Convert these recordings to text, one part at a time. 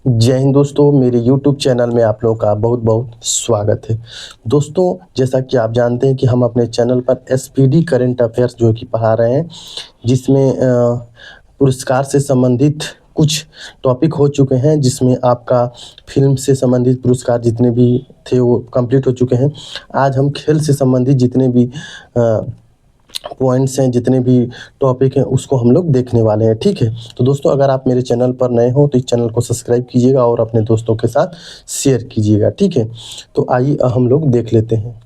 जय हिंद दोस्तों, मेरे YouTube चैनल में आप लोगों का बहुत बहुत स्वागत है। दोस्तों, जैसा कि आप जानते हैं कि हम अपने चैनल पर एसपीडी करंट अफेयर्स जो कि पढ़ा रहे हैं, जिसमें पुरस्कार से संबंधित कुछ टॉपिक हो चुके हैं, जिसमें आपका फ़िल्म से संबंधित पुरस्कार जितने भी थे वो कंप्लीट हो चुके हैं। आज हम खेल से संबंधित जितने भी पॉइंट्स हैं, जितने भी टॉपिक हैं, उसको हम लोग देखने वाले हैं, ठीक है। तो दोस्तों, अगर आप मेरे चैनल पर नए हो तो इस चैनल को सब्सक्राइब कीजिएगा और अपने दोस्तों के साथ शेयर कीजिएगा, ठीक है। तो आइए हम लोग देख लेते हैं।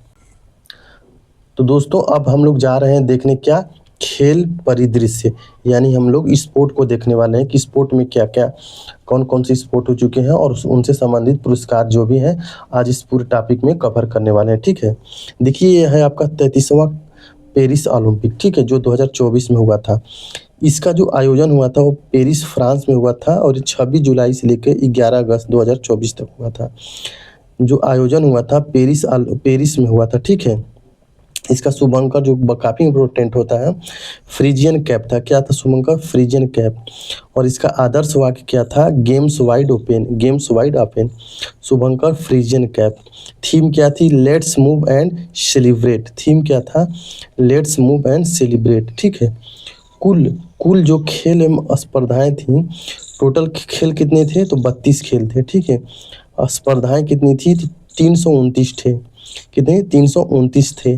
तो दोस्तों, अब हम लोग जा रहे हैं देखने क्या, खेल परिदृश्य, यानी हम लोग स्पोर्ट को देखने वाले हैं कि स्पोर्ट में क्या क्या कौन कौन से स्पोर्ट हो चुके हैं और उनसे संबंधित पुरस्कार जो भी हैं, आज इस पूरे टॉपिक में कवर करने वाले हैं, ठीक है। देखिए, ये है आपका 33वां पेरिस ओलंपिक, ठीक है, जो 2024 में हुआ था। इसका जो आयोजन हुआ था वो पेरिस फ्रांस में हुआ था और 26 जुलाई से लेकर 11 अगस्त 2024 तक हुआ था। जो आयोजन हुआ था पेरिस में हुआ था, ठीक है। इसका शुभंकर जो काफ़ी इम्पोर्टेंट होता है, फ्रीजियन कैप था। क्या था शुभंकर? Phrygian cap. और इसका आदर्श वाक्य क्या था? Games wide open, games wide open. शुभंकर फ्रीजियन कैप। थीम क्या थी? Let's move and celebrate. Theme क्या था? लेट्स मूव एंड सेलिब्रेट, ठीक है। कुल कुल जो खेल एवं स्पर्धाएं थी, टोटल खेल कितने थे? तो 32 खेल थे, ठीक है। स्पर्धाएं कितनी थी? तो 329 थे। कितने? 329 थे।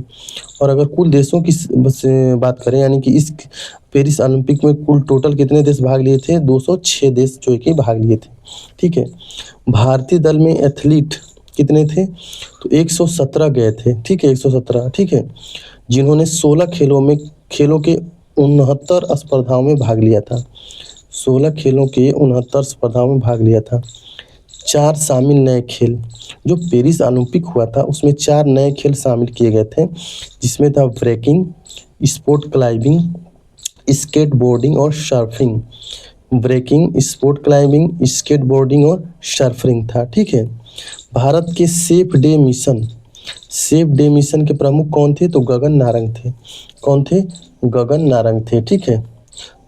और अगर कुल देशों की बस बात करें, यानी कि इस पेरिस ओलंपिक में कुल टोटल कितने देश भाग लिए थे? 206 देश जो है कि भाग लिए थे, ठीक है। भारतीय दल में एथलीट कितने थे? तो 117 गए थे, ठीक है, 117, ठीक है, जिन्होंने 16 खेलों के 69 स्पर्धाओं में भाग लिया था। 16 खेलों के 69 स्पर्धाओं में भाग लिया था। 4 शामिल नए खेल, जो पेरिस ओलंपिक हुआ था उसमें 4 नए खेल शामिल किए गए थे, जिसमें था ब्रेकिंग, स्पोर्ट क्लाइंबिंग, स्केटबोर्डिंग और surfing. Breaking, sport climbing, skateboarding और सर्फिंग था, ठीक है। भारत के सेफ डे मिशन के प्रमुख कौन थे? तो गगन नारंग थे। कौन थे? गगन नारंग थे, ठीक है।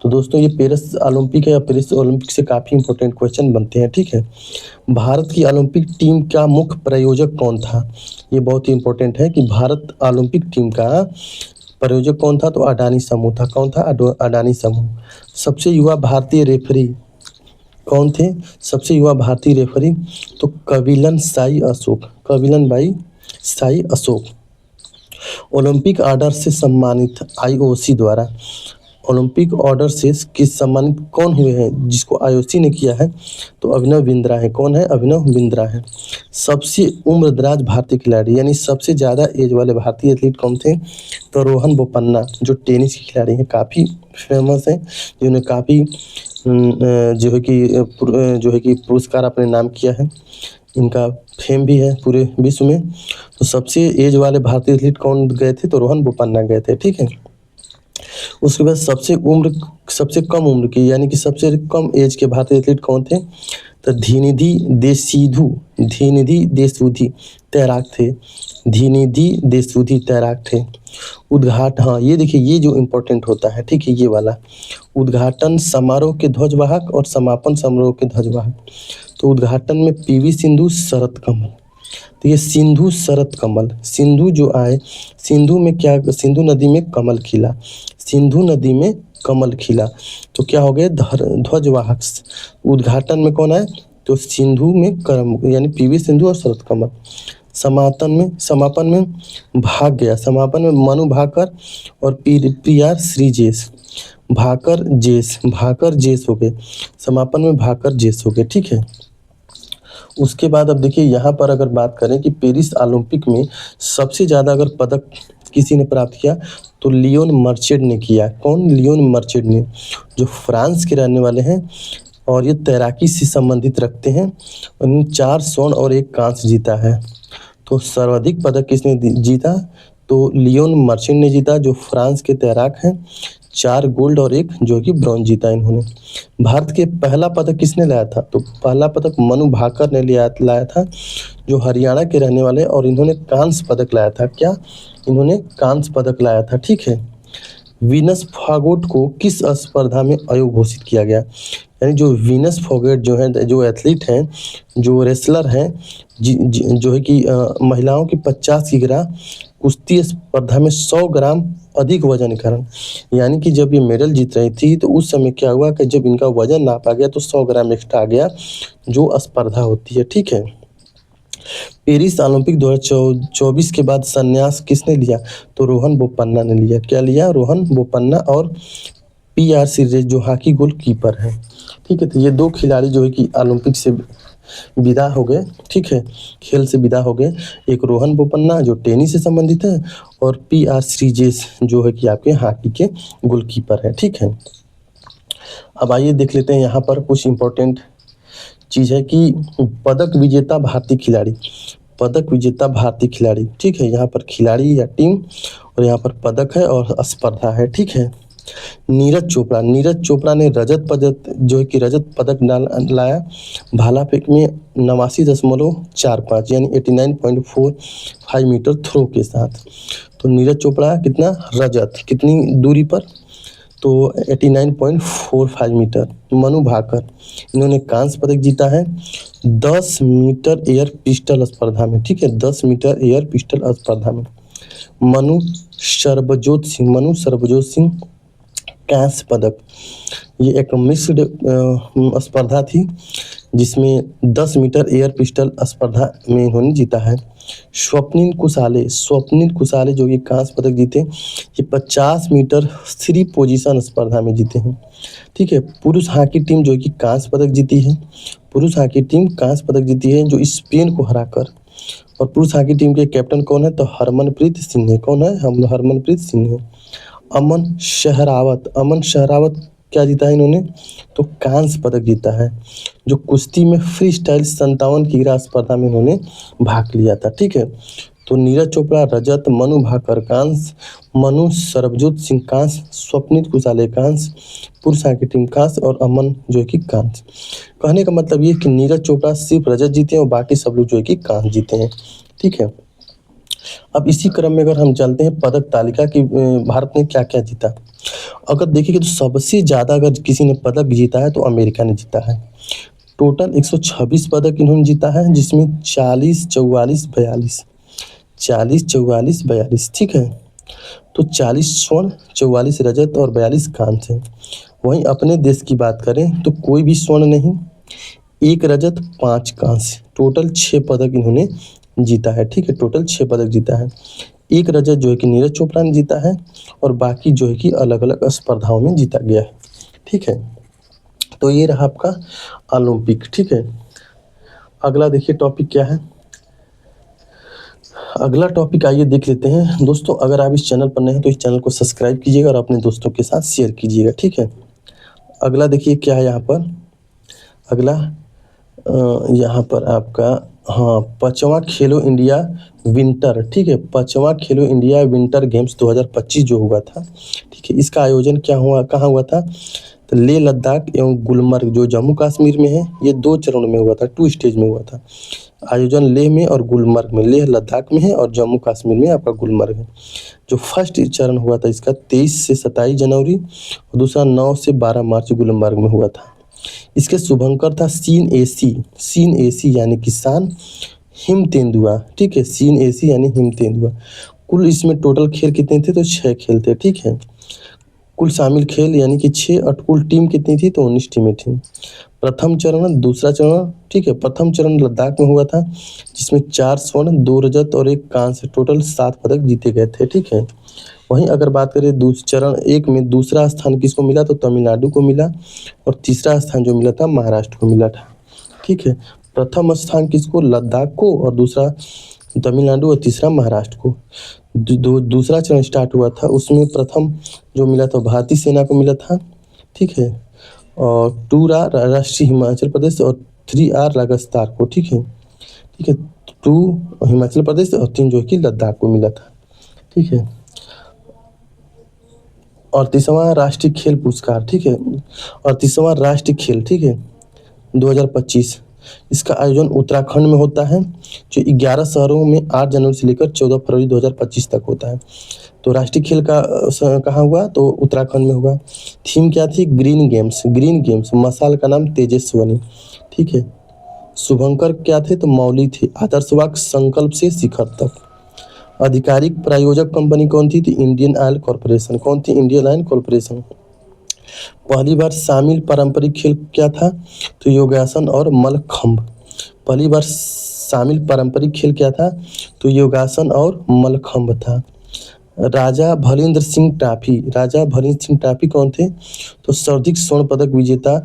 तो दोस्तों, ये पेरिस ओलंपिक है या पेरिस ओलंपिक से काफ़ी इंपॉर्टेंट क्वेश्चन बनते हैं, ठीक है। भारत की ओलंपिक टीम का मुख्य प्रायोजक कौन था? ये बहुत ही इंपॉर्टेंट है कि भारत ओलंपिक टीम का प्रायोजक कौन था? तो अडानी समूह था। कौन था? अडानी समूह। सबसे युवा भारतीय रेफरी कौन थे? सबसे युवा भारतीय रेफरी तो कविलन साई अशोक, कविलन भाई साई अशोक। ओलंपिक ऑर्डर से सम्मानित आईओसी द्वारा, ओलंपिक ऑर्डर से किस सम्मानित कौन हुए हैं जिसको आईओसी ने किया है? तो अभिनव बिंद्रा है। कौन है? अभिनव बिंद्रा है। सबसे उम्रदराज भारतीय खिलाड़ी, यानी सबसे ज़्यादा एज वाले भारतीय एथलीट कौन थे? तो रोहन बोपन्ना, जो टेनिस के खिलाड़ी हैं, काफ़ी फेमस हैं, जिन्होंने काफ़ी जो है कि पुरस्कार अपने नाम किया है। इनका फेम भी है पूरे विश्व में। तो सबसे एज वाले भारतीय एथलीट कौन गए थे? तो रोहन बोपन्ना गए थे, ठीक है। उसके बाद सबसे कम उम्र की, यानी कि सबसे कम एज के भारतीय एथलीट कौन थे? तो धीनिधि देशमुधी तैराक थे। धीनिधि देशमुधी तैराक थे। हाँ, ये देखिए, ये जो इम्पोर्टेंट होता है, ठीक है, ये वाला उद्घाटन समारोह के ध्वजवाहक और समापन समारोह के ध्वजवाहक। तो उद्घाटन में पीवी सिंधु, शरत कमल। तो ये सिंधु शरत कमल, सिंधु जो आए, सिंधु में क्या, सिंधु नदी में कमल खिला, सिंधु नदी में कमल खिला। तो क्या हो गए? ध्वजवाहक। उद्घाटन में कौन आए? तो सिंधु में करम, यानी पीवी सिंधु और शरत कमल। समापन में समापन में मनु भाकर और प्रिया श्रीजेश। भाकर जेस हो गए। समापन में भाकर जेस हो गए, ठीक है। उसके बाद अब देखिए, यहाँ पर अगर बात करें कि पेरिस ओलंपिक में सबसे ज़्यादा अगर पदक किसी ने प्राप्त किया तो लियोन मर्चेड ने किया। कौन? लियोन मर्चेड ने, जो फ्रांस के रहने वाले हैं और ये तैराकी से संबंधित रखते हैं। उन्होंने 4 स्वर्ण और 1 कांस्य जीता है। तो सर्वाधिक पदक किसने जीता? तो लियोन मर्चेंट ने जीता, जो फ्रांस के तैराक हैं। 4 गोल्ड और 1 जो कि ब्रॉन्ज जीता इन्होंने। भारत के पहला पदक किसने लाया था? तो पहला पदक मनु भाकर ने लाया था, जो हरियाणा के रहने वाले, और इन्होंने कांस्य पदक लाया था। क्या? इन्होंने कांस्य पदक लाया था, ठीक है। वीनस फोगाट को किस स्पर्धा में अयोग्य घोषित किया गया? यानी जो वीनस फोगाट जो है, जो एथलीट हैं, जो रेसलर हैं, जो है कि महिलाओं की 50 किग्रा कुश्ती स्पर्धा में 100 ग्राम अधिक वजन के कारण, यानी कि जब ये मेडल जीत रही थी तो उस समय क्या हुआ कि जब इनका वजन नापा गया तो 100 ग्राम एक्स्ट्रा आ गया, जो स्पर्धा होती है। ठीक है। पेरिस ओलंपिक 2024 के बाद संन्यास किसने लिया? तो रोहन बोपन्ना ने लिया। क्या लिया? रोहन बोपन्ना और पीआर सिरेज जो हॉकी गोल कीपर है। ठीक है। तो ये दो खिलाड़ी जो है कि ओलंपिक से विदा हो गए। ठीक है, खेल से विदा हो गए। एक रोहन बोपन्ना जो टेनिस से संबंधित है, और पीआर श्रीजेश जो है कि आपके हॉकी के गोलकीपर है। ठीक है। अब आइए देख लेते हैं यहाँ पर कुछ इंपॉर्टेंट चीज़ है कि पदक विजेता भारतीय खिलाड़ी, पदक विजेता भारतीय खिलाड़ी। ठीक है, यहाँ पर खिलाड़ी या टीम, और यहाँ पर पदक है और स्पर्धा है। ठीक है। नीरज चोपड़ा, नीरज चोपड़ा ने रजत पदक जो है कि रजत पदक लाया भाला फेंक में 89.45 यानी 89.45 मीटर थ्रो के साथ। तो नीरज चोपड़ा कितना रजत, कितनी दूरी पर? तो 89.45 मीटर। मनु भाकर, इन्होंने कांस्य पदक जीता है 10 मीटर एयर पिस्टल स्पर्धा में। ठीक है, 10 मीटर एयर पिस्टल स्पर्धा में। मनु सरबजोत सिंह कांस्य पदक, ये एक मिक्स्ड स्पर्धा थी जिसमें 10 मीटर एयर पिस्टल स्पर्धा में इन्होंने जीता है। स्वप्निल कुसाले जो कि कांस्य पदक जीते, ये 50 मीटर थ्री पोजीशन स्पर्धा में जीते हैं। ठीक है। पुरुष हॉकी टीम जो कि कांस्य पदक जीती है, पुरुष हॉकी टीम कांस्य पदक जीती है जो स्पेन को हराकर। और पुरुष हॉकी टीम के कैप्टन कौन है? तो हरमनप्रीत सिंह है। कौन है? हम हरमनप्रीत सिंह है। अमन शहरावत क्या जीता है इन्होंने? तो कांस्य पदक जीता है, जो कुश्ती में फ्री स्टाइल 57 किग्रा स्पर्धा में इन्होंने भाग लिया था। ठीक है। तो नीरज चोपड़ा रजत, मनु भाकर कांस्य, मनु सरबजोत सिंह कांस्य, स्वप्निल कुसाले कांस्य, पुरुष हॉकी टीम कांस्य, और अमन जो है कि कांस्य। कहने का मतलब ये कि नीरज चोपड़ा सिर्फ रजत जीते हैं और बाकी सब लोग जो है कि कांस्य जीते हैं। ठीक है। अब इसी क्रम में अगर हम चलते हैं पदक तालिका की, भारत ने क्या क्या जीता। अगर देखिए तो सबसे ज़्यादा अगर किसी ने पदक जीता है तो अमेरिका ने जीता है। टोटल 126 पदक इन्होंने जीता है, जिसमें 40 44 42, 40 44 42। ठीक है। तो 40 स्वर्ण, 44 रजत और 42 कांस्य है। वहीं अपने देश की बात करें तो कोई भी स्वर्ण नहीं, 1 रजत 5 कांस्य, टोटल 6 पदक इन्होंने जीता है। ठीक है, टोटल 6 पदक जीता है। 1 रजत जो है कि नीरज चोपड़ा ने जीता है, और बाकी जो है कि अलग अलग स्पर्धाओं में जीता गया है। ठीक है। तो ये रहा आपका ओलंपिक। ठीक है। अगला देखिए टॉपिक क्या है। अगला टॉपिक आइए देख लेते हैं। दोस्तों अगर आप इस चैनल पर नए हैं तो इस चैनल को सब्सक्राइब कीजिएगा और अपने दोस्तों के साथ शेयर कीजिएगा। ठीक है। अगला देखिए क्या है यहाँ पर। अगला यहाँ पर आपका, हाँ, 5वां खेलो इंडिया विंटर। ठीक है, 5वां खेलो इंडिया विंटर गेम्स 2025 जो हुआ था। ठीक है, इसका आयोजन क्या हुआ, कहाँ हुआ था? तो लेह लद्दाख एवं गुलमर्ग जो जम्मू कश्मीर में है, ये 2 चरणों में हुआ था, 2 स्टेज में हुआ था। आयोजन लेह में और गुलमर्ग में, लेह लद्दाख में है और जम्मू कश्मीर में आपका गुलमर्ग है। जो फर्स्ट चरण हुआ था इसका 23 से 27 जनवरी, और दूसरा 9 से 12 मार्च गुलमर्ग में हुआ था। इसके शुभंकर था सीन एसी यानी किसान हिम तेंदुआ। ठीक है, सीन एसी यानी हिम तेंदुआ। कुल इसमें टोटल खेल कितने थे? तो 6 खेल थे। ठीक है, कुल शामिल खेल यानी कि 6, और कुल टीम कितनी थी? तो 19 टीमें थी। प्रथम चरण, दूसरा चरण, ठीक है, प्रथम चरण लद्दाख में हुआ था, जिसमें 4 स्वर्ण, 2 रजत और 1 कांस्य, टोटल 7 पदक जीते गए थे। ठीक है। वहीं अगर बात करें चरण 1 में दूसरा स्थान किसको मिला? तो तमिलनाडु को मिला, और तीसरा स्थान जो मिला था महाराष्ट्र को मिला था। ठीक है, प्रथम स्थान किसको? लद्दाख को, और दूसरा तमिलनाडु, और तीसरा महाराष्ट्र को। दूसरा चरण स्टार्ट हुआ था, उसमें प्रथम जो मिला था भारतीय सेना को मिला था। ठीक है, और 2 राष्ट्रीय हिमाचल प्रदेश, और 3 राजस्थान को। ठीक है, 2 हिमाचल प्रदेश और 3 जो है कि लद्दाख को मिला था। ठीक है, और 30वां राष्ट्रीय खेल पुरस्कार। ठीक है, और 30वां राष्ट्रीय खेल, ठीक है, 2025 इसका आयोजन उत्तराखंड में होता है, जो 11 शहरों में 8 जनवरी से लेकर 14 फरवरी 2025 तक होता है। तो राष्ट्रीय खेल का कहाँ हुआ, तो उत्तराखंड में हुआ। थीम क्या थी, ग्रीन गेम्स, ग्रीन गेम्स। मसाल का नाम तेजस्वनी, ठीक है। शुभंकर क्या थे, तो मौली थे। आदर्श वाक्य संकल्प से शिखर तक। आधिकारिक प्रायोजक कंपनी कौन थी, तो इंडियन ऑयल कॉर्पोरेशन। कौन थी, इंडियन ऑयल कॉर्पोरेशन। पहली बार शामिल पारंपरिक खेल क्या था, तो योगासन और मलखंभ। पहली बार शामिल पारंपरिक खेल क्या था, तो योगासन और मलखंभ था। राजा भलेंद्र सिंह ट्रॉफी, राजा भलेंद्र सिंह ट्रॉफी कौन थे, तो सर्वाधिक स्वर्ण पदक विजेता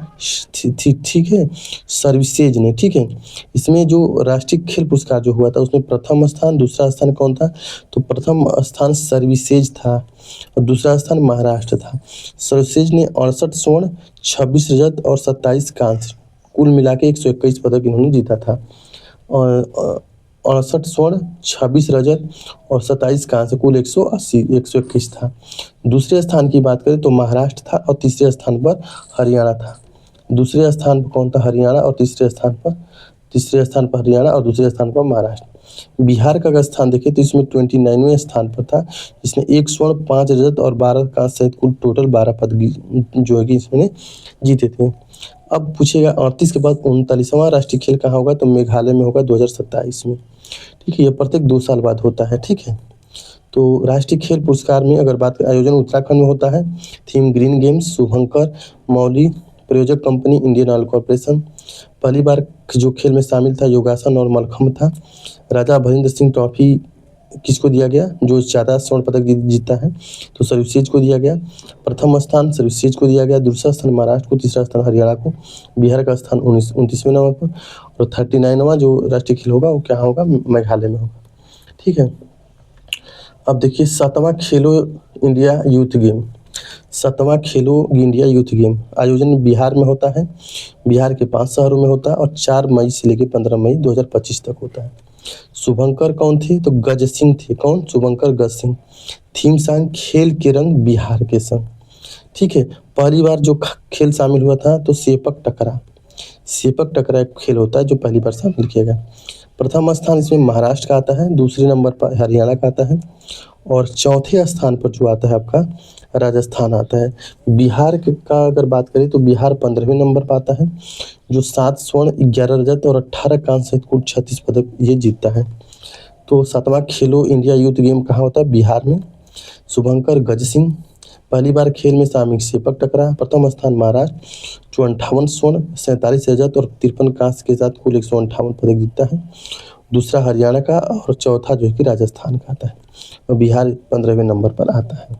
ठीक है, सर्विसेज ने, ठीक है। इसमें जो राष्ट्रीय खेल पुरस्कार जो हुआ था उसमें प्रथम स्थान, दूसरा स्थान कौन था, तो प्रथम स्थान सर्विसेज था और दूसरा स्थान महाराष्ट्र था। सर्विसेज ने 68 स्वर्ण, 26 रजत और 27 कांस्य, कुल मिला के 121 पदक इन्होंने जीता था। और 68 स्वर्ण, 26 रजत और 27 कांस्य, कुल 180 121 था। दूसरे स्थान की बात करें तो महाराष्ट्र था और तीसरे स्थान पर हरियाणा था। दूसरे स्थान पर कौन था, हरियाणा, और तीसरे स्थान पर हरियाणा और दूसरे स्थान पर महाराष्ट्र। बिहार का अगर स्थान देखें तो इसमें 29वें स्थान पर था, जिसने 1 स्वर्ण, 5 रजत और 12 कांस्य सहित कुल टोटल 12 पदक जो है कि इसमें जीते थे। अब पूछेगा 38 के बाद 39वां राष्ट्रीय खेल कहाँ होगा, तो मेघालय में होगा 2027 में, ठीक है। ये प्रत्येक 2 साल बाद होता है, ठीक है। तो राष्ट्रीय खेल पुरस्कार में अगर बात करें, आयोजन उत्तराखंड में होता है। थीम ग्रीन गेम्स, शुभंकर मौली। प्रायोजक कंपनी इंडियन ऑयल कॉर्पोरेशन। पहली बार जो खेल में शामिल था योगासन और मलखंभ था। राजा भलेंद्र सिंह ट्रॉफी किसको दिया गया, जो ज़्यादा स्वर्ण पदक जीता है, तो सर्विसेज को दिया गया। प्रथम स्थान सर्विसेज को दिया गया, दूसरा स्थान महाराष्ट्र को, तीसरा स्थान हरियाणा को। बिहार का स्थान 29वें नंबर पर और 39वां जो राष्ट्रीय खेल होगा वो क्या होगा, मेघालय में होगा, ठीक है। अब देखिए 7वां खेलो इंडिया यूथ गेम। 7वां खेलो इंडिया यूथ गेम आयोजन बिहार में होता है। बिहार के 5 शहरों में होता है और 4 मई से लेकर 15 मई 2025 तक होता है। शुभंकर कौन थे, तो गज सिंह थे। कौन, शुभंकर गज सिंह। थीम सॉन्ग खेल के रंग बिहार के संग, ठीक है। पहली बार जो खेल शामिल हुआ था तो सेपक टकरा। सेपक टकरा एक खेल होता है जो पहली बार शामिल किया गया। प्रथम स्थान इसमें महाराष्ट्र का आता है, दूसरे नंबर पर हरियाणा का आता है और चौथे स्थान पर जो आता है आपका राजस्थान आता है। बिहार का अगर बात करें तो बिहार 15वें नंबर पर आता है, जो 7 स्वर्ण, 11 रजत और 18 कांस्य सहित कुल 36 पदक ये जीतता है। तो 7वां खेलो इंडिया यूथ गेम कहाँ होता है, बिहार में। शुभंकर गज सिंह पहली बार खेल में शामिल, सेपक टकरा। प्रथम स्थान महाराष्ट्र, जो 58 स्वर्ण, 47 रजत और 53 कांस्य के साथ कुल 158 पदक जीतता है। दूसरा हरियाणा का और चौथा जो है कि राजस्थान का आता है और बिहार 15वें नंबर पर आता है।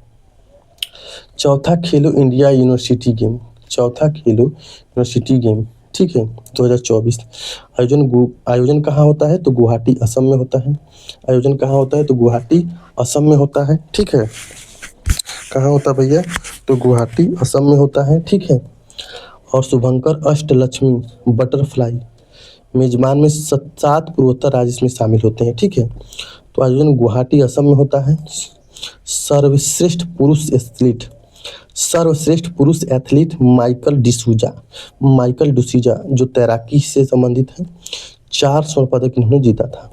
चौथा खेलो इंडिया यूनिवर्सिटी गेम। चौथा खेलो यूनिवर्सिटी गेम, ठीक है, 2024। आयोजन कहाँ होता है, तो गुवाहाटी असम में होता है। आयोजन कहाँ होता है, तो गुवाहाटी असम में होता है, ठीक है। कहाँ होता है भैया, तो गुवाहाटी असम में होता है, ठीक है। और शुभंकर अष्टलक्ष्मी बटरफ्लाई मेजबान में 7 पूर्वोत्तर राज्य इसमें शामिल होते हैं, ठीक है। तो आयोजन गुवाहाटी असम में होता है। सर्वश्रेष्ठ पुरुष एथलीट माइकल डिसूजा जो तैराकी से संबंधित है, 4 स्वर्ण पदक इन्होंने जीता था।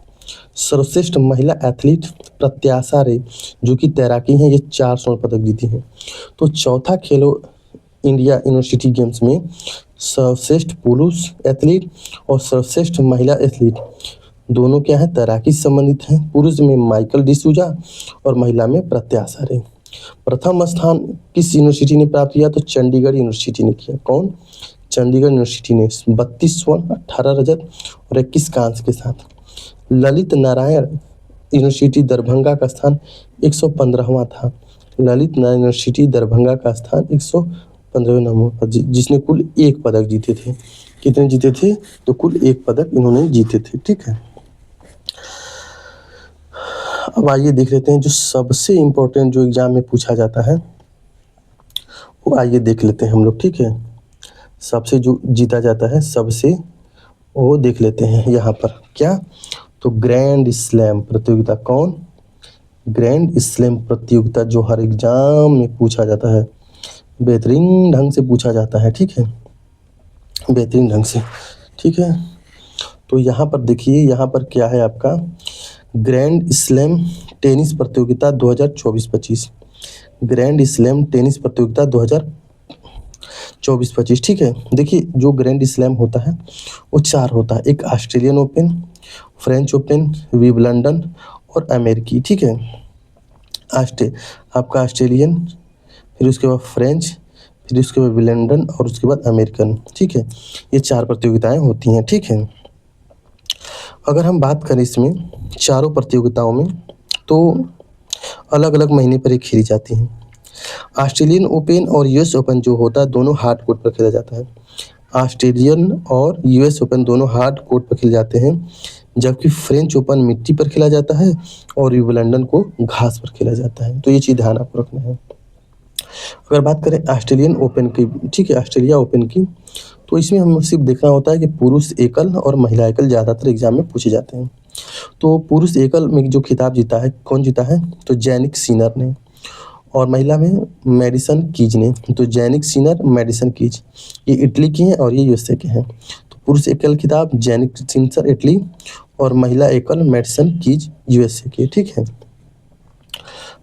सर्वश्रेष्ठ महिला एथलीट प्रत्याशा रे जो कि तैराकी हैं, ये 4 स्वर्ण पदक जीती हैं। तो चौथा खेलो इंडिया यूनिवर्सिटी गेम्स में सर्वश्रेष्ठ पुरुष एथलीट और सर्वश्रेष्ठ महिला एथलीट दोनों क्या है, तैराकी से संबंधित हैं। पुरुष में माइकल डिसूजा और महिला में प्रत्याशा रे। प्रथम स्थान किस यूनिवर्सिटी ने प्राप्त किया, तो चंडीगढ़ यूनिवर्सिटी ने किया। कौन, चंडीगढ़ यूनिवर्सिटी ने 32 स्वर्ण, 18 रजत और 21 कांस्य के साथ। ललित नारायण यूनिवर्सिटी दरभंगा का स्थान 115वां था। ललित नारायण यूनिवर्सिटी दरभंगा का स्थान 115वें नंबर पर, जिसने कुल 1 पदक जीते थे। कितने जीते थे, तो कुल 1 पदक इन्होंने जीते थे, ठीक है। अब आइए देख लेते हैं जो सबसे इम्पोर्टेंट जो एग्जाम में पूछा जाता है वो आइए देख लेते हैं हम लोग, ठीक है। सबसे जो जीता जाता है सबसे वो देख लेते हैं यहाँ पर क्या, तो ग्रैंड स्लैम प्रतियोगिता। कौन, ग्रैंड स्लैम प्रतियोगिता जो हर एग्जाम में पूछा जाता है, बेहतरीन ढंग से पूछा जाता है, ठीक है, बेहतरीन ढंग से, ठीक है। तो यहाँ पर देखिए, यहाँ पर क्या है आपका ग्रैंड स्लैम टेनिस प्रतियोगिता 2024-25, ग्रैंड स्लैम टेनिस प्रतियोगिता 2024-25, ठीक है। देखिए जो ग्रैंड स्लैम होता है वो 4 होता है, एक Australian open, French open, Wimbledon और अमेरिकी, ठीक है। आस्टे आपका ऑस्ट्रेलियन, फिर उसके बाद फ्रेंच, फिर उसके बाद विंबलडन और उसके बाद अमेरिकन, ठीक है। ये 4 प्रतियोगिताएं होती हैं, ठीक है। अगर हम बात करें इसमें चारों प्रतियोगिताओं में, तो अलग अलग महीने पर ये खेली जाती हैं। ऑस्ट्रेलियन ओपन और यूएस ओपन जो होता है दोनों हार्ड कोर्ट पर खेला जाता है। ऑस्ट्रेलियन और यूएस ओपन दोनों हार्ड कोर्ट पर खेले जाते हैं, जबकि फ्रेंच ओपन मिट्टी पर खेला जाता है और विंबलडन को घास पर खेला जाता है। तो ये चीज़ ध्यान आपको रखना है। अगर बात करें ऑस्ट्रेलियन ओपन की, ठीक है, ऑस्ट्रेलिया ओपन की, तो इसमें हमें सिर्फ देखना होता है कि पुरुष एकल और महिला एकल ज़्यादातर एग्जाम में पूछे जाते हैं। तो पुरुष एकल में जो खिताब जीता है, कौन जीता है? तो जैनिक सिनर ने। और महिला में मैडिसन कीज ने। तो जैनिक सिनर, मैडिसन कीज, ये इटली की हैं और ये यूएसए के हैं। तो पुरुष एकल खिताब जैनिक सिनर इटली और महिला एकल मैडिसन कीज यूएसए के, ठीक है।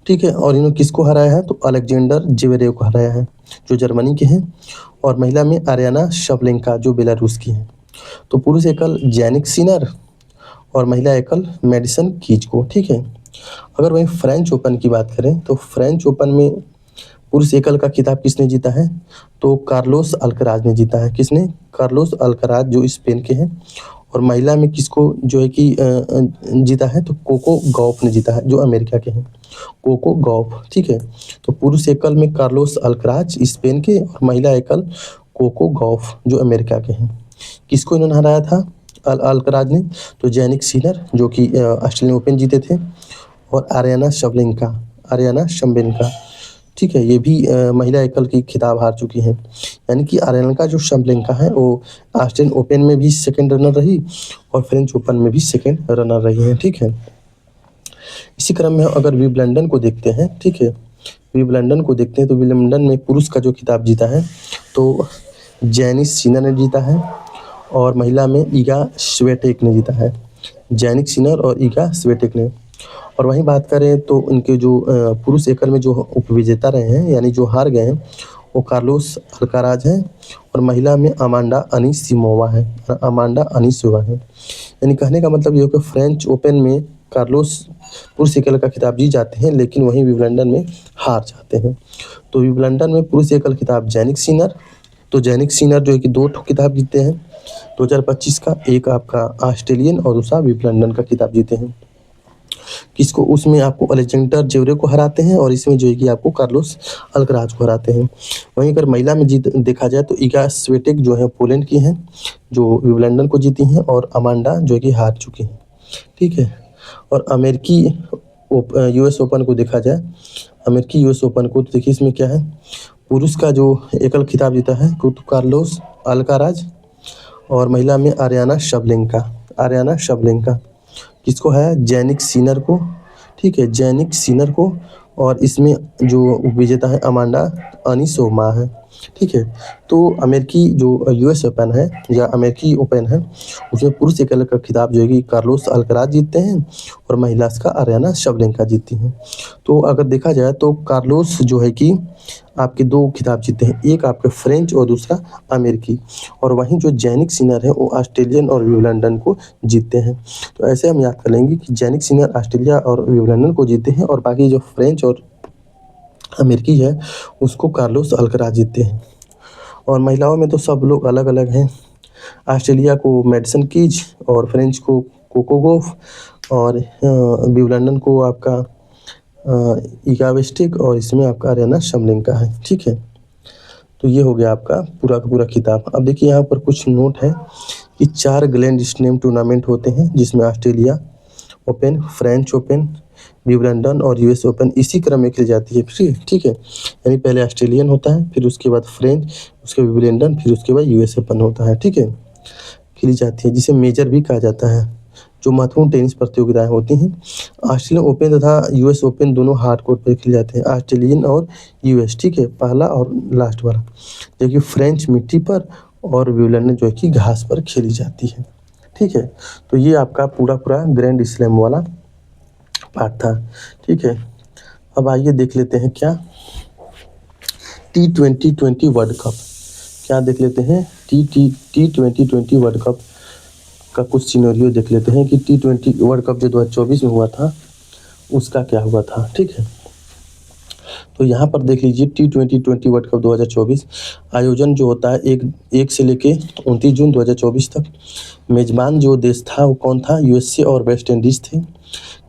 ठीक है, और इन्होंने किसको हराया है? तो अलेक्जेंडर जेवरेव को हराया है, जो जर्मनी के हैं। और महिला में आर्याना शवलेंका, जो बेलारूस की हैं। तो पुरुष एकल जैनिक सिनर और महिला एकल मैडिसन कीज को, ठीक है। अगर वहीं फ्रेंच ओपन की बात करें, तो फ्रेंच ओपन में पुरुष एकल का खिताब किसने जीता है? तो कार्लोस अल्कराज ने जीता है। किसने? कार्लोस अल्कराज, जो स्पेन के हैं। और महिला में किसको जो है कि जीता है? तो कोको गॉफ ने जीता है, जो अमेरिका के हैं। कोको गॉफ, ठीक है। तो पुरुष एकल में कार्लोस अल्कराज स्पेन के और महिला एकल कोको गॉफ, जो अमेरिका के हैं। किसको इन्होंने हराया था अल्कराज ने? तो जैनिक सिनर, जो कि ऑस्ट्रेलियन ओपन जीते थे, और आर्याना शवलेंका, आर्याना शवलेंका, ठीक है। ये भी महिला एकल की खिताब हार चुकी हैं। यानी कि आर्याना जो शवलेंका है वो ऑस्ट्रेलियन ओपन में भी सेकंड रनर रही और फ्रेंच ओपन में भी सेकंड रनर रही हैं, ठीक है। इसी क्रम में अगर विंबलडन को देखते हैं, ठीक है, विंबलडन को देखते हैं, तो विंबलडन में पुरुष का जो खिताब जीता है तो जैनिस सिनर ने जीता है और महिला में ईगा स्विएटेक ने जीता है। जैनिक सिनर और ईगा स्विएटेक ने। और वहीं बात करें तो इनके जो पुरुष एकल में जो उपविजेता रहे हैं, यानी जो हार गए हैं, वो कार्लोस अल्काराज हैं और महिला में अमांडा अनीसिमोवा है, अमांडा अनीसिमोवा है। यानी कहने का मतलब ये हो कि फ्रेंच ओपन में कार्लोस पुरुष एकल का खिताब जीत जाते हैं, लेकिन वहीं विंबलडन में हार जाते हैं। तो विंबलडन में पुरुष एकल खिताब जैनिक सिनर, तो जैनिक सिनर जो है कि 2 खिताब जीते हैं 2025 का, एक आपका ऑस्ट्रेलियन और दूसरा विंबलडन का खिताब जीते हैं। किसको? उसमें आपको अलेक्जेंडर जेवरेव को हराते हैं और इसमें जो है कि आपको कार्लोस अल्कराज को हराते हैं। वहीं अगर महिला में जीत देखा जाए तो ईगा स्विएटेक जो है पोलैंड की हैं, जो विंबलडन को जीती हैं, और अमांडा जो है कि हार चुकी हैं, ठीक है। और अमेरिकी यूएस ओपन को देखा जाए, अमेरिकी यूएस ओपन को, तो देखिए इसमें क्या है, पुरुष का जो एकल खिताब जीता है तो कार्लोस अल्काराज और महिला में आर्याना शवलेंका, आर्याना शवलेंका। किसको है? जैनिक सिनर को, ठीक है, जैनिक सिनर को। और इसमें जो विजेता है अमांडा अनीसोमा है, ठीक है। तो अमेरिकी जो यूएस ओपन है या अमेरिकी ओपन है, उसमें पुरुष एकल का खिताब जो है कि कार्लोस अल्कराज जीतते हैं और महिला का आर्याना शवलेंका जीतती हैं। तो अगर देखा जाए तो कार्लोस जो है कि आपके 2 खिताब जीते हैं, एक आपके फ्रेंच और दूसरा अमेरिकी। और वहीं जो जैनिक सिनर है वो ऑस्ट्रेलियन और विंबलडन को जीतते हैं। तो ऐसे हम याद कर लेंगे कि जैनिक सिनर ऑस्ट्रेलिया और विंबलडन को जीते हैं और बाकी जो फ्रेंच और अमेरिकी है उसको कार्लोस अल्कराज जीतते हैं। और महिलाओं में तो सब लोग अलग अलग हैं। ऑस्ट्रेलिया को मैडिसन कीज और फ्रेंच को कोको गॉफ और विंबलडन को आपका ईगा स्विएटेक और इसमें आपका आर्याना शवलेंका है, ठीक है। तो ये हो गया आपका पूरा का पूरा खिताब। अब देखिए यहाँ पर कुछ नोट है कि 4 ग्रैंड स्लैम टूर्नामेंट होते हैं, जिसमें Australia open, French open, Wimbledon और यूएस ओपन इसी क्रम में खेली जाती है, ठीक है। यानी पहले ऑस्ट्रेलियन होता है, फिर उसके बाद फ्रेंच, उसके बाद विंबलडन, फिर उसके बाद यूएस ओपन होता है, ठीक है, खेली जाती है, जिसे मेजर भी कहा जाता है। जो महत्वपूर्ण टेनिस प्रतियोगिताएं होती हैं, ऑस्ट्रेलियन ओपन तथा यूएस ओपन दोनों हार्ड कोर्ट पर खेले जाते हैं, ऑस्ट्रेलियन और यूएस, ठीक है, पहला और लास्ट वाला। जबकि फ्रेंच मिट्टी पर और विंबलडन जो है कि घास पर खेली जाती है, ठीक। ठीक है। तो ये आपका पूरा पूरा ग्रैंड स्लैम वाला पार्ट था, ठीक है। अब आइए देख लेते हैं क्या T20 वर्ल्ड कप, क्या देख लेते हैं T20 वर्ल्ड कप का कुछ सिनेरियो देख लेते हैं कि T20 वर्ल्ड कप जो 2024 में हुआ था उसका क्या हुआ था, ठीक है। तो यहाँ पर देख लीजिए T20 वर्ल्ड कप 2024 आयोजन जो होता है एक से लेके 29 जून 2024 तक। मेजबान जो देश था वो कौन था, यूएसए और वेस्ट इंडीज थे।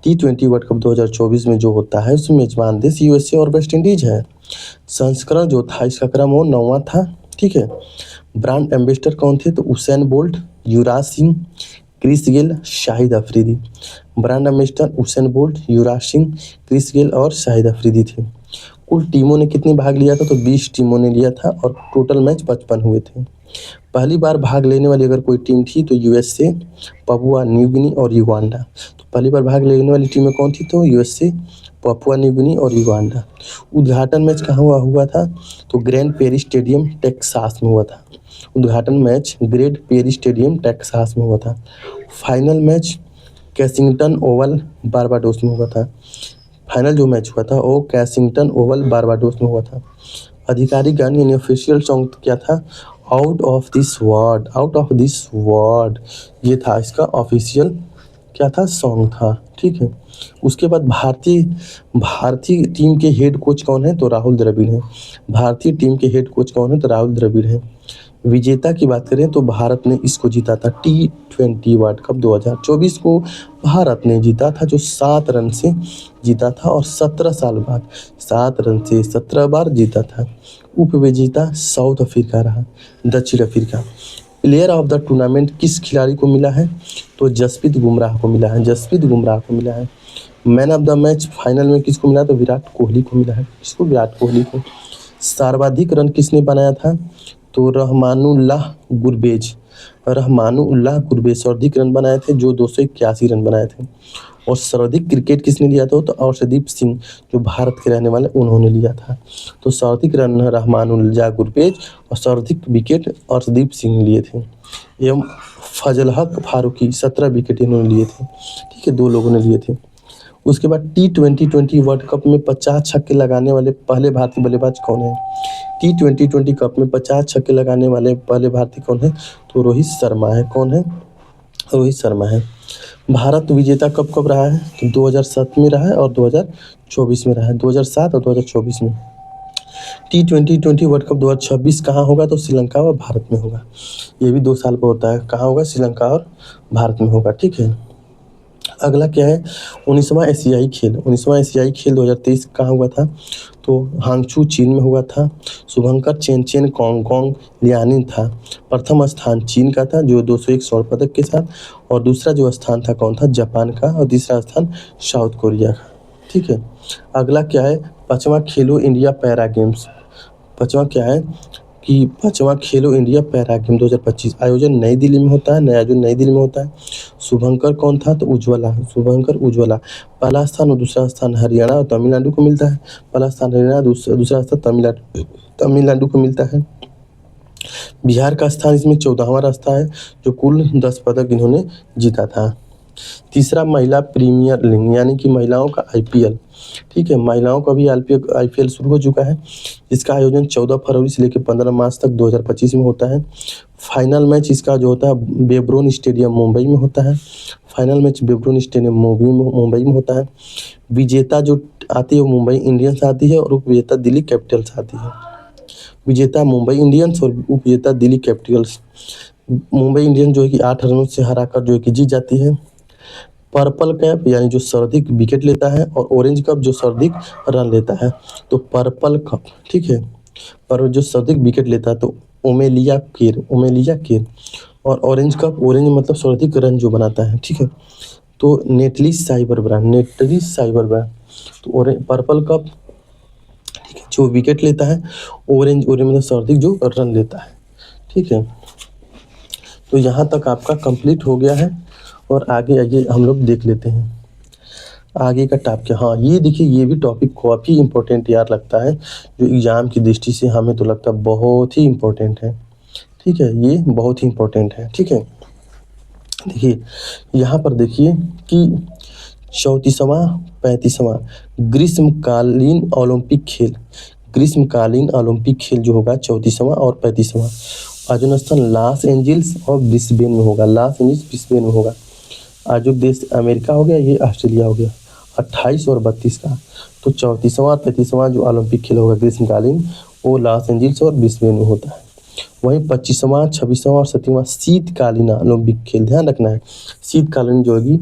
T20 वर्ल्ड कप 2024 में जो होता है उसमें मेजबान देश यूएसए और वेस्ट इंडीज है। संस्करण जो था इसका क्रम वो 9वां था, ठीक है। ब्रांड एम्बेसडर कौन थे, तो Usain Bolt, Yuvraj Singh, Chris Gayle, Shahid Afridi. Brand ambassador Usain Bolt, Yuvraj Singh, Chris Gayle और शाहिद अफरीदी थे। कुल टीमों ने कितनी भाग लिया था, तो 20 टीमों ने लिया था और टोटल मैच 55 हुए थे। पहली बार भाग लेने वाली अगर कोई टीम थी तो यूएसए, पपुआ न्यू गिनी और युगांडा। तो पहली बार भाग लेने वाली टीमें कौन थी, तो यूएसए, पपुआ न्यू गिनी और युगांडा। उद्घाटन मैच कहाँ हुआ था, तो ग्रैंड पेरी स्टेडियम टेक्सास में हुआ था। उद्घाटन match Grand Prairie stadium Texas में हुआ था। Final match Kensington Oval Barbados में हुआ था। फाइनल जो मैच हुआ था वो कैसिंगटन ओवल बारबाडोस में हुआ था। आधिकारिक गान यानी ऑफिशियल सॉन्ग क्या था, out of this world, out of this world, ये था इसका ऑफिशियल क्या था, सॉन्ग था, ठीक है। उसके बाद भारतीय टीम के हेड कोच कौन है, तो राहुल द्रविड़ है। भारतीय टीम के हेड कोच कौन है, तो राहुल द्रविड़ है। विजेता की बात करें तो भारत ने इसको जीता था T20 वर्ल्ड कप 2024 को भारत ने जीता था, जो 7 रन से जीता था और 17 साल बाद 7 रन से 17 बार जीता था। उपविजेता साउथ अफ्रीका रहा, दक्षिण Africa. Player of the tournament किस खिलाड़ी को मिला है, तो जसप्रीत बुमराह को मिला है, जसप्रीत बुमराह को मिला है। Man of the match final में किसको मिला, तो विराट कोहली को मिला है, किसको, विराट कोहली को। सर्वाधिक रन किसने बनाया था, तो रहमानुल्लाह गुरबेज सर्वाधिक रन बनाए थे, जो 281 रन बनाए थे। और सर्वाधिक क्रिकेट किसने लिया था, तो अर्शदीप सिंह जो भारत के रहने वाले उन्होंने लिया था। तो सर्वाधिक रन रहमानुल्लाह गुरबेज और सर्वाधिक विकेट अर्शदीप सिंह लिए थे। एवं फजल हक फारूकी 17 विकेट इन्होंने लिए थे, ठीक है, 2 लोगों ने लिए थे। उसके बाद T20 वर्ल्ड कप में 50 छक्के लगाने वाले पहले भारतीय बल्लेबाज कौन है। T20 कप में 50 छक्के लगाने वाले पहले भारतीय कौन है, तो रोहित शर्मा है। कौन है, रोहित शर्मा है। भारत विजेता कब कब रहा है, तो 2007 में रहा है और 2024 में रहा है, 2007 और 2024 में। T20 वर्ल्ड कप 2026 कहाँ होगा, तो श्रीलंका और भारत में होगा। ये भी 2 साल पर होता है, कहाँ होगा, श्रीलंका और भारत में होगा, ठीक है। अगला क्या है, 19वां एशियाई खेल 2023 कहाँ हुआ था, तो हांगझू चीन में हुआ था। शुभंकर चेनचेन कांगकांग लियानिन था। प्रथम स्थान चीन का था जो 201 स्वर्ण पदक के साथ, और दूसरा जो स्थान था कौन था, जापान का, और तीसरा स्थान साउथ कोरिया का, ठीक है। अगला क्या है, 5वां खेलो इंडिया पैरा गेम्स। 5वां क्या है कि 5वां खेलो इंडिया पैरा गेम 2025 आयोजन नई दिल्ली में होता है, नया आयोजन नई दिल्ली में होता है। शुभंकर कौन था, तो उज्ज्वला। पहला स्थान और दूसरा स्थान हरियाणा और तमिलनाडु को मिलता है। पहला स्थान हरियाणा, दूसरा स्थान तमिलनाडु को मिलता है। बिहार का स्थान इसमें 14वां रास्ता है, जो कुल 10 पदक इन्होंने जीता था। तीसरा महिला प्रीमियर लीग यानी कि महिलाओं का आईपीएल, ठीक है, महिलाओं का भी आईपीएल शुरू हो चुका है। इसका आयोजन 14 फरवरी से लेकर 15 मार्च तक 2025 में होता है। फाइनल मैच इसका जो होता है बेब्रोन स्टेडियम मुंबई में होता है। फाइनल मैच बेब्रोन स्टेडियम मुंबई में होता है। विजेता जो आती है वो मुंबई इंडियंस आती है और उपविजेता दिल्ली कैपिटल्स आती है। विजेता मुंबई इंडियंस और उपविजेता दिल्ली कैपिटल्स। मुंबई इंडियंस जो है कि 8 रनों से हराकर जो है कि जीत जाती है। पर्पल कैप यानी जो सर्वाधिक विकेट लेता है, और ऑरेंज कप जो सर्वाधिक रन लेता है। तो पर्पल कप, ठीक है, पर जो सर्वाधिक विकेट लेता है तो ओमेलिया केर। और ऑरेंज कप, ऑरेंज मतलब सर्वाधिक रन जो बनाता है, ठीक है, तो नेटली साइबर ब्रांड। तो पर्पल कप, ठीक है, जो विकेट लेता है। ऑरेंज मतलब सर्वाधिक जो रन लेता है, ठीक है। तो यहाँ तक आपका कंप्लीट हो गया है, और आगे आइए हम लोग देख लेते हैं आगे का टॉपिक। हाँ, ये देखिए, ये भी टॉपिक काफ़ी इम्पोर्टेंट यार लगता है, जो एग्ज़ाम की दृष्टि से हमें तो लगता है बहुत ही इम्पोर्टेंट है, ठीक है, ये बहुत ही इम्पोर्टेंट है, ठीक है। देखिए यहाँ पर देखिए कि 34वां 35वां ग्रीष्मकालीन ओलंपिक खेल, ग्रीष्मकालीन ओलंपिक खेल जो होगा 34वां और 35वां आयोजन स्थल लॉस एंजिल्स और ब्रिस्बेन में होगा। लॉस एंजिल्स ब्रिस्बेन में होगा। आयोजक देश अमेरिका हो गया, ये ऑस्ट्रेलिया हो गया। 28 और 32 का तो 34वां और 35वां जो ओलंपिक खेल होगा ग्रीष्मकालीन वो लॉस एंजिल्स और ब्रिस्बेन में होता है। वहीं 25वां 26वां और 27वां शीतकालीन ओलंपिक खेल, ध्यान रखना है शीतकालीन जो होगी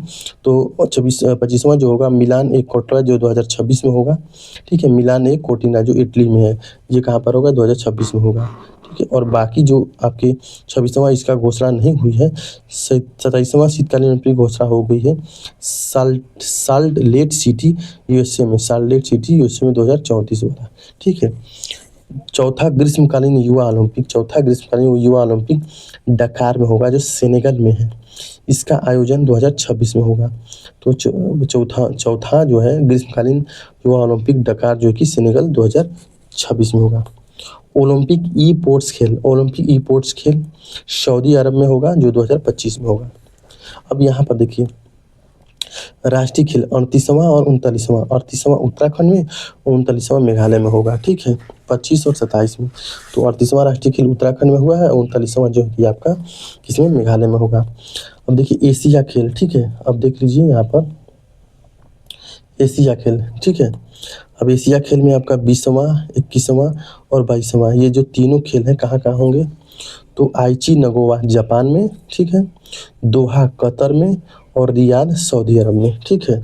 तो 25वां जो होगा मिलान एक कोर्टिना जो 2026 में होगा। ठीक है, मिलान एक कोर्टिना जो इटली में है, ये कहाँ पर होगा 2026 में होगा। ठीक है, और बाकी जो आपके 26वां इसका घोषणा नहीं हुई है। 27वां शीतकालीन ओलंपिक घोषणा हो गई है साल्ट लेक सिटी यूएसए में, साल्ट लेक सिटी यूएसए में 2034 वाला। ठीक है, चौथा ग्रीष्मकालीन युवा ओलंपिक डकार में होगा जो सेनेगल में है। इसका आयोजन 2026 में होगा। तो चौथा जो है ग्रीष्मकालीन युवा ओलंपिक डकार जो कि सेनेगल 2026 में होगा। ओलंपिक ई स्पोर्ट्स खेल सऊदी अरब में होगा जो 2025 में होगा। अब यहाँ पर देखिए राष्ट्रीय खेल 38वां और 39वां, 38वां उत्तराखंड में, 39वां मेघालय में होगा। ठीक है, 25 और 27 में। तो 38वां राष्ट्रीय खेल उत्तराखंड में हुआ है, 39वां जो है कि आपका किसमें, मेघालय में होगा। अब देखिए एशिया खेल, ठीक है, अब देख लीजिए यहाँ पर एशिया खेल। ठीक है, अब एशिया खेल में आपका 20वां 21वां और 22वां ये जो तीनों खेल हैं कहाँ कहाँ होंगे, तो आइची नगोया जापान में, ठीक है, दोहा कतर में और रियाद सऊदी अरब में। ठीक है,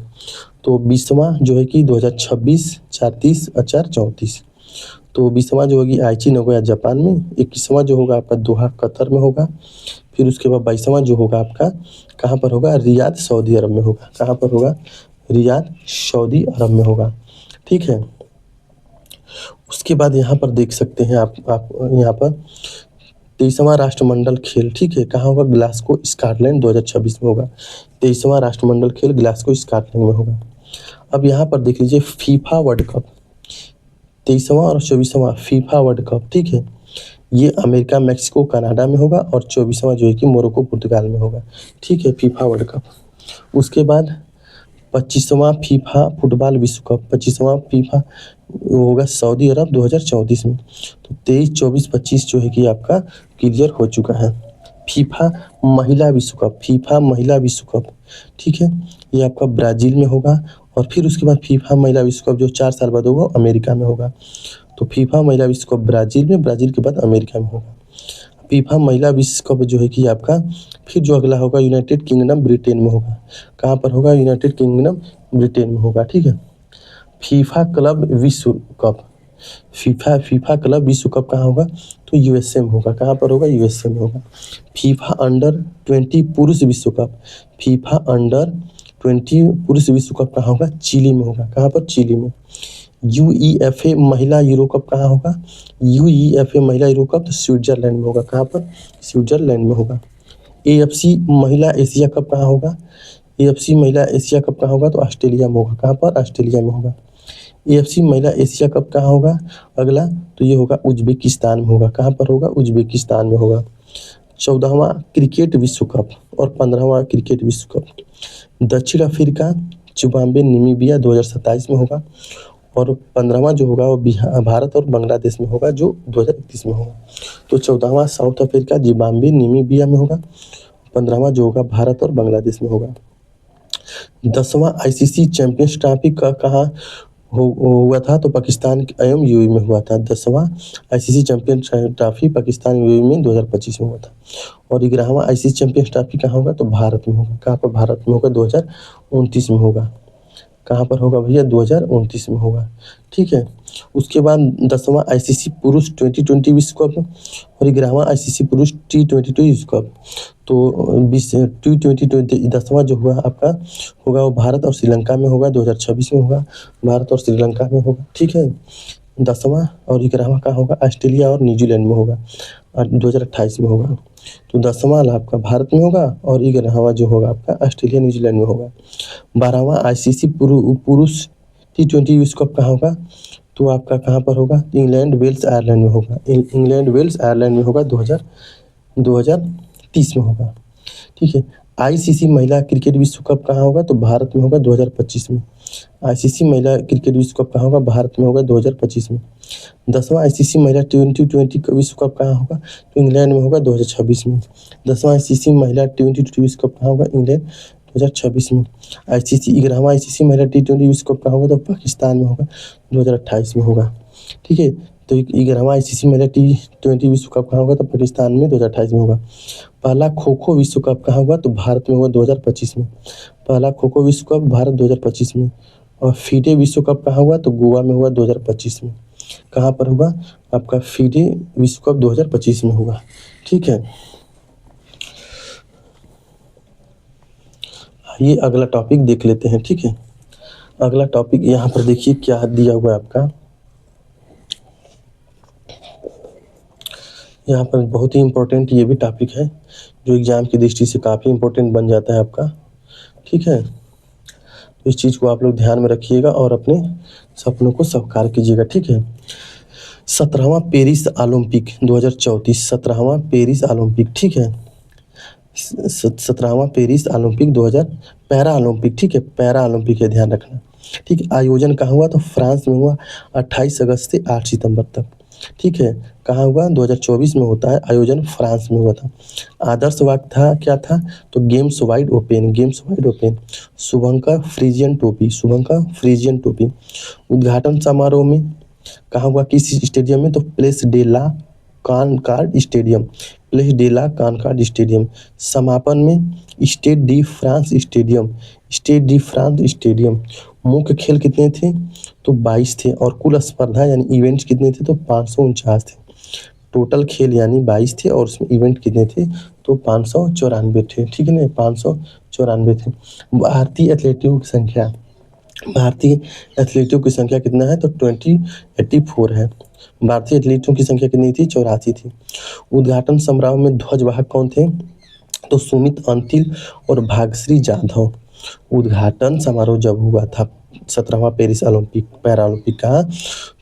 तो 20वां जो है कि 2026 34 और 34। तो 20वां जो होगी आइची नगोया जापान में, 21वां जो होगा आपका दोहा कतर में होगा। फिर उसके बाद 22वां जो होगा आपका कहाँ पर होगा, रियाद सऊदी अरब में होगा। कहाँ पर होगा, रियाद सऊदी अरब में होगा। ठीक है, उसके बाद यहाँ पर देख सकते हैं आप यहाँ पर 23वां राष्ट्रमंडल खेल, ठीक है, कहाँ होगा, ग्लासगो स्कॉटलैंड 2026 में होगा। 23वां राष्ट्रमंडल खेल ग्लासगो स्कॉटलैंड में होगा। अब यहाँ पर देख लीजिए फीफा वर्ल्ड कप, 23वां और 24वां फीफा वर्ल्ड कप। ठीक है, ये अमेरिका मैक्सिको कनाडा में होगा और 24वां जो है कि मोरक्को पुर्तगाल में होगा। ठीक है, फीफा वर्ल्ड कप। उसके बाद 25वां फीफा फुटबॉल विश्व कप, 25वां फीफा वो होगा सऊदी अरब 2034 में। तो 23 24 25 जो है कि आपका क्लियर हो चुका है। फीफा महिला विश्व कप, फीफा महिला विश्व कप, ठीक है, ये आपका ब्राज़ील में होगा। और फिर उसके बाद फीफा महिला विश्व कप जो 4 साल बाद होगा अमेरिका में होगा। तो फीफा महिला विश्व कप ब्राज़ील में, ब्राज़ील के बाद अमेरिका में होगा। फीफा महिला विश्व कप जो है कि आपका फिर जो अगला होगा यूनाइटेड किंगडम ब्रिटेन में होगा। कहाँ पर होगा, यूनाइटेड किंगडम ब्रिटेन में होगा। ठीक है, फीफा क्लब विश्व कप, फीफा क्लब विश्व कप कहाँ होगा, तो यूएसए में होगा। कहाँ पर होगा, यूएसए में होगा। फीफा अंडर 20 पुरुष विश्व कप, फीफा अंडर 20 पुरुष विश्व कप कहाँ होगा, चिली में होगा। कहाँ पर, चिली में। यूईएफए महिला यूरो कप कहाँ होगा, यूईएफए महिला यूरो कप तो स्विट्जरलैंड में होगा। कहाँ पर, स्विट्जरलैंड में होगा। एएफसी महिला एशिया कप कहाँ होगा, एएफसी महिला एशिया कप कहाँ होगा, तो ऑस्ट्रेलिया में होगा। कहाँ पर, ऑस्ट्रेलिया में होगा। एएफसी महिला एशिया कप कहाँ होगा अगला, तो ये होगा उज्बेकिस्तान में होगा। कहाँ पर होगा, उज्बेकिस्तान में होगा। 14वां क्रिकेट विश्व कप और 15वां क्रिकेट विश्व कप दक्षिण अफ्रीका जिम्बाब्वे नामीबिया 2027 में होगा। और 15वां जो होगा वो भारत और बांग्लादेश में होगा जो 2031 में होगा। तो 14वां साउथ अफ्रीका जिम्बाब्वे नामीबिया में होगा। 15वां जो होगा भारत और बांग्लादेश में होगा। 10वां आईसीसी चैंपियंस ट्रॉफी का कहाँ हुआ था, तो पाकिस्तान एवं यूएई में हुआ था। 10वां ICC Champions Trophy Pakistan UAE में 2025 में हुआ था। और 11वां आईसीसी चैंपियंस ट्रॉफी कहाँ होगा, तो भारत में होगा। कहाँ पर, भारत में होगा, 2029 में होगा। कहाँ पर होगा भैया, 2029 में होगा। ठीक है, उसके बाद 10वां आईसीसी पुरुष T20 विश्व कप और 11वां आईसीसी पुरुष T22 विश्व कप। तो 20 T20 10वां जो हुआ आपका होगा वो भारत और श्रीलंका में होगा, 2026 में होगा। भारत और श्रीलंका में होगा। ठीक है, 10वां और 11वां कहाँ होगा, ऑस्ट्रेलिया और न्यूजीलैंड में होगा और 2028 में होगा। तो 10वां आपका भारत में होगा और 11वां जो होगा आपका ऑस्ट्रेलिया न्यूजीलैंड में होगा। 12वां आईसीसी पुरुष T20 विश्व कप कहाँ होगा, तो आपका कहाँ पर होगा, इंग्लैंड वेल्स आयरलैंड में होगा। इंग्लैंड वेल्स आयरलैंड में होगा, 2030 में होगा। ठीक है, आईसीसी महिला क्रिकेट विश्व कप कहाँ होगा? तो भारत में होगा 2025 में। आईसीसी महिला क्रिकेट विश्व कप कहाँ होगा? भारत में होगा 2025 में। 10वां आईसीसी महिला T20 विश्व कप कहाँ होगा? तो इंग्लैंड में होगा 2026 में। 10वां आईसीसी महिला T20 विश्व कप कहाँ होगा? इंग्लैंड 2026 में। आईसीसी 11वां आईसीसी महिला T20 विश्व कप कहाँ होगा? तो पाकिस्तान में होगा 2028 में होगा। ठीक है, तो 11वां आईसीसी महिला T20 विश्व कप कहाँ होगा? तो पाकिस्तान में 2028 में होगा। पहला खो खो विश्व कप कहाँ होगा? तो भारत में होगा 2025 में। पहला खो खो विश्व कप भारत 2025 में। और फीडे विश्व कप कहाँ हुआ? तो गोवा में हुआ 2025 में। कहाँ पर होगा? आपका फीडे विश्व कप 2025 में होगा। ठीक है, ये अगला टॉपिक देख लेते हैं। ठीक है, अगला टॉपिक यहाँ पर देखिए क्या दिया हुआ है आपका। यहाँ पर बहुत ही इम्पोर्टेंट ये भी टॉपिक है जो एग्जाम की दृष्टि से काफ़ी इम्पोर्टेंट बन जाता है आपका। ठीक है, तो इस चीज़ को आप लोग ध्यान में रखिएगा और अपने सपनों को साकार कीजिएगा। ठीक है, 17वां पेरिस ओलंपिक 2034, 17वां पेरिस ओलंपिक। ठीक है, 17वां पेरिस ओलंपिक 2000 पैरा ओलंपिक। ठीक है, पैरा ओलंपिक है, ध्यान रखना। ठीक है, आयोजन कहाँ हुआ? तो फ्रांस में हुआ 28 अगस्त से 8 सितंबर तक। ठीक है, कहाँ हुआ? 2024 में होता है, आयोजन फ्रांस में हुआ था। आदर्श वाक्य था क्या था? तो games wide open, games wide open. शुभंकर फ्रीजियन टोपी, शुभंकर फ्रीजियन टोपी। उद्घाटन समारोह में कहाँ हुआ? किस स्टेडियम में? तो Place de la Concorde stadium, Place de la Concorde stadium. समापन में Stade de France stadium, Stade de France stadium. मुख्य खेल कितने थे? तो 22 थे और कुल स्पर्धा यानी इवेंट्स कितने थे? तो 549 थे। टोटल खेल यानी 22 थे और उसमें इवेंट कितने थे? तो 594 थे। ठीक है ना, 594 थे। भारतीय एथलीटों की संख्या, भारतीय एथलीटों की संख्या कितना है? तो 284 है। भारतीय एथलीटों की संख्या कितनी थी? 84 थी। उद्घाटन समारोह में ध्वजवाहक कौन थे? तो सुमित अंतिल और भाग्यश्री जाधव। उद्घाटन समारोह जब हुआ था 17वां पेरिस ओलंपिक पैरा ओलंपिक का,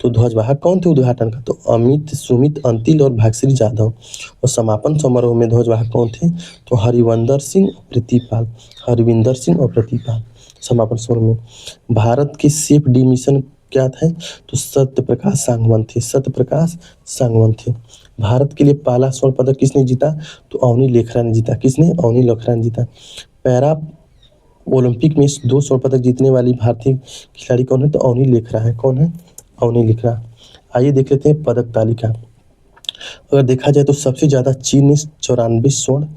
तो ध्वजवाहक कौन थे उद्घाटन का? तो सुमित अंतिल और भाग्यश्री जाधव। और समापन समारोह में ध्वजवाहक कौन थे? तो हरविंदर सिंह और प्रतिपाल, हरविंदर सिंह और प्रतिपाल। समापन समारोह में भारत के सेफ डी मिशन क्या थे? तो सत्य प्रकाश सांगवान थे, सत्य प्रकाश सांगवान थे। भारत के लिए पहला स्वर्ण पदक किसने जीता? तो अवनी लेखरा ने जीता। किसने? अवनी लेखरा ने जीता। पैरा ओलंपिक में 2 स्वर्ण पदक जीतने वाली भारतीय खिलाड़ी कौन है? तो अवनी लेखरा है। कौन है? अवनी लेखरा। आइए देख लेते हैं पदक तालिका। अगर देखा जाए तो सबसे ज़्यादा चीन ने 94 स्वर्ण,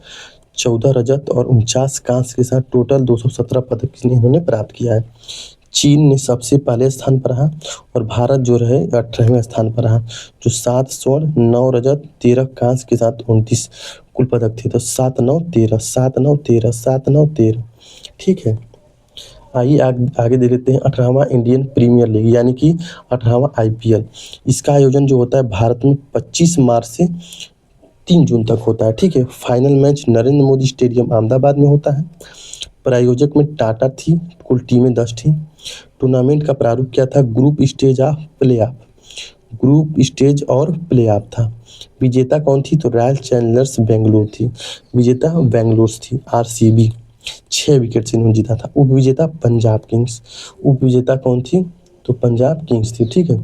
14 रजत और 49 कांस्य के साथ टोटल 217 पदक इन्होंने प्राप्त किया है। चीन ने सबसे पहले स्थान पर रहा और भारत जो रहे 18वें स्थान पर रहा, जो 7 स्वर्ण, 9 रजत, 13 कांस्य के साथ 29 कुल पदक थे। तो 7 9 13, 7 9 13, 7 9 13। ठीक है, आइए आगे देख लेते हैं 18वां इंडियन प्रीमियर लीग यानी कि 18वां आईपीएल। इसका आयोजन जो होता है भारत में 25 मार्च से 3 जून तक होता है। ठीक है, final match Narendra Modi stadium Ahmedabad में होता है। प्रायोजक में टाटा थी, कुल टीमें 10 थी। टूर्नामेंट का प्रारूप क्या था? Group stage of play of, group stage और प्ले ऑफ था। विजेता कौन थी? तो रॉयल चैलेंजर्स बेंगलोर थी, विजेता बेंगलोर थी। आरसीबी 6 विकेट से इन्होंने जीता था। उप विजेता पंजाब किंग्स, उप विजेता कौन थी? तो पंजाब किंग्स थी। ठीक है,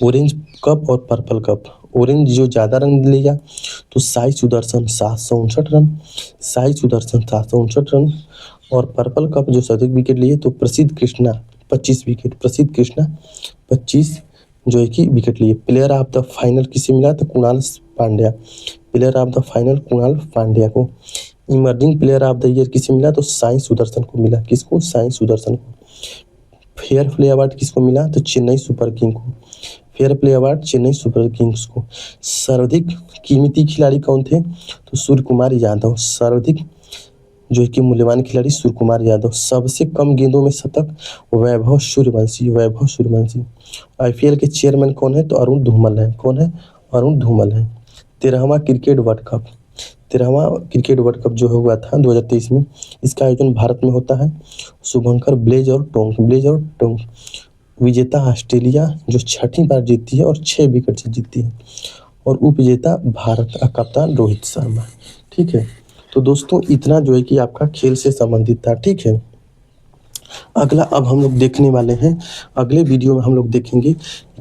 ऑरेंज कप और पर्पल कप। ऑरेंज जो ज़्यादा रन लिया तो साई सुदर्शन 759 रन, साई सुदर्शन 759 रन। और पर्पल कप जो सर्वाधिक विकेट लिए तो प्रसिद्ध कृष्णा 25 विकेट, प्रसिद्ध कृष्णा 25 जो है कि विकेट लिए। प्लेयर ऑफ द फाइनल किसे मिला? तो Kunal Pandya, player of the final Kunal Pandya को। Emerging player of the year किसे मिला? तो साई सुदर्शन को मिला। किसको? साई सुदर्शन को। फेयर प्ले अवार्ड किसको मिला? तो चेन्नई सुपर किंग को, fair play award Chennai super Kings को। सर्वाधिक कीमती खिलाड़ी कौन थे? तो सूर्य कुमार यादव, सर्वाधिक जो है कि मूल्यवान खिलाड़ी सूर्य कुमार यादव। सबसे कम गेंदों में शतक वैभव सूर्यवंशी, वैभव सूर्यवंशी। आईपीएल के चेयरमैन कौन है? तो अरुण धूमल है। कौन है? अरुण धूमल है। 13वां क्रिकेट वर्ल्ड कप, 13वां क्रिकेट वर्ल्ड कप जो हुआ था 2023 में, इसका आयोजन भारत में होता है। शुभंकर ब्लेज और टोंग, ब्लेज और टोंग। विजेता ऑस्ट्रेलिया जो 6ठी बार जीतती है और 6 विकेट से जीतती है। और उपविजेता भारत का कप्तान रोहित शर्मा। ठीक है, तो दोस्तों इतना जो है कि आपका खेल से संबंधित था, ठीक है। अगला अब हम लोग देखने वाले हैं, अगले वीडियो में हम लोग देखेंगे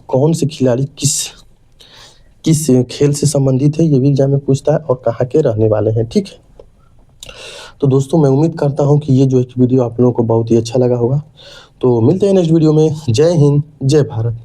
कौन से खिलाड़ी किस किस खेल से संबंधित है, ये भी एग्जाम में पूछता है, और कहाँ के रहने वाले हैं, ठीक है। तो दोस्तों मैं उम्मीद करता हूँ कि ये जो है वीडियो आप लोगों को बहुत ही अच्छा लगा होगा। तो मिलते हैं नेक्स्ट वीडियो में। जय हिंद, जय भारत।